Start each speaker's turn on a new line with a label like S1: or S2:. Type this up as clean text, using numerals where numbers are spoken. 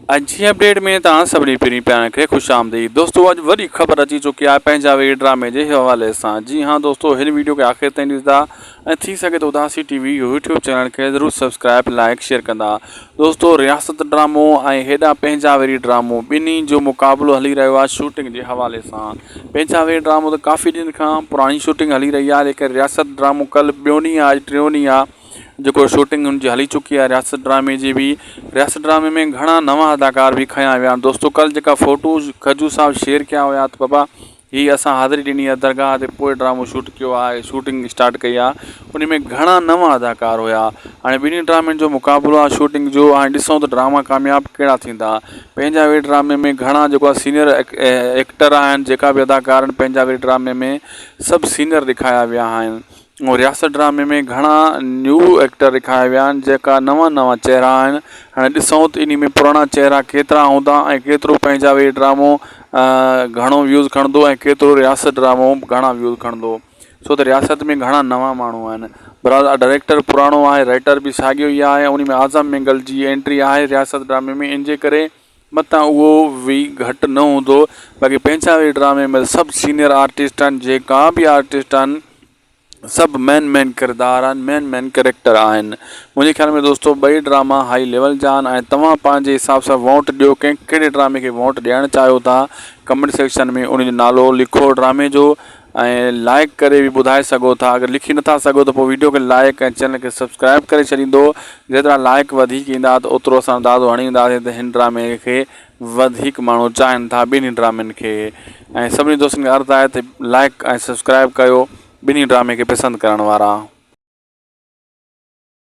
S1: अॼु जी अपडेट में तव्हां सभिनी पहिरीं प्यारनि खे ख़ुशि आमदीद। दोस्तों अॼु वॾी ख़बर अची चुकी आहे पंहिंजा वे ड्रामे जे हवाले सां। जी हाँ दोस्तों, हिन वीडियो खे आख़िर ताईं ॾिसंदा ऐं थी सघे तो उदासी टीवी यूट्यूब चैनल खे ज़रूरु सब्सक्राइब लाइक शेयर कंदा। दोस्तों रियासत ड्रामो ऐं हेॾा पंहिंजा वेरी ड्रामो ॿिन्ही जो मुक़ाबिलो हली रहियो आहे शूटिंग जे हवाले सां। पंहिंजा वे ड्रामो त काफ़ी ॾींहंनि खां पुराणी शूटिंग हली रही आहे, लेकिन रियासत ड्रामो कल्ह ॿियों ॾींहुं आहे, अॼु टियों ॾींहुं आहे जो शूटिंग हुनजी हली चुकी आहे रियासत ड्रामे जी भी। रियासत ड्रामे में घणा नवां अदाकार भी खया विया आहिनि। दोस्तों कल जेका फ़ोटोज़ खजू साहब शेयर किया हुआ त बाबा ही असां हाज़िरी ॾिनी आहे दरगाह ते, पोइ ड्रामो शूट किया आहे, शूटिंग स्टार्ट कई आहे। उन में घणा नवां अदाकार हुआ। हाणे ॿिन्ही ड्रामनि जो मुक़ाबिलो आहे शूटिंग जो। हाणे ॾिसूं त ड्रामा कामयाबु कहिड़ा थींदा। पंहिंजा वे ड्रामे में घणा जेको आहे सीनियर एक्टर आहिनि, जेका बि अदाकार आहिनि पंहिंजा वे ड्रामे में सभु सीनियर ॾेखारिया विया आहिनि। और रियासत ड्रामे में घणा न्यू एक्टर ॾेखारिया विया आहिनि, जेका नवां चेहरा आहिनि। हाणे ॾिसूं त इन में पुराणा चेहरा केतिरा हूंदा ऐं केतिरो पंहिंजा वे ड्रामो घणो व्यूज़ खणंदो ऐं केतिरो रियासत ड्रामो घणा व्यूज़ खणंदो। छो त रियासत में घणा नवां माण्हू आहिनि। बराबरि डायरेक्टर पुराणो आहे, राइटर बि साॻियो ई आहे, उन में आज़म मिंगल जी एंट्री आहे रियासत ड्रामे में, इन जे करे मतां उहो भी घटि न हूंदो। बाक़ी पंहिंजा वे ड्रामे में सभु सीनियर आर्टिस्ट आहिनि, जेका बि आर्टिस्ट आहिनि सभु मेन किरदार आहिनि, मेन कैरेक्टर आहिनि। मुंहिंजे ख़्याल में दोस्तों ॿई ड्रामा हाई लेवल जा आहिनि ऐं तव्हां पंहिंजे हिसाब सां वोट ॾियो, कंहिं कहिड़े ड्रामे खे वोट ॾियणु चाहियो था। कमेंट सेक्शन में उन जो नालो लिखो ड्रामे जो ऐं लाइक करे भी ॿुधाए सघो था। अगर लिखी नथा सघो त पोइ वीडियो खे लाइक ऐं चैनल खे सब्सक्राइब करे छॾींदो। जेतिरा लाइक वधीक ईंदा त ओतिरो असां दादो हणींदासीं त हिन ड्रामे खे वधीक माण्हू चाहिनि था, ॿिन्ही ड्रामनि खे। ऐं सभिनी दोस्तनि खे अर्ज़ु आहे त लाइक ऐं सब्सक्राइब कयो ॿिन्ही ड्रामे खे पसंदि करण वारा।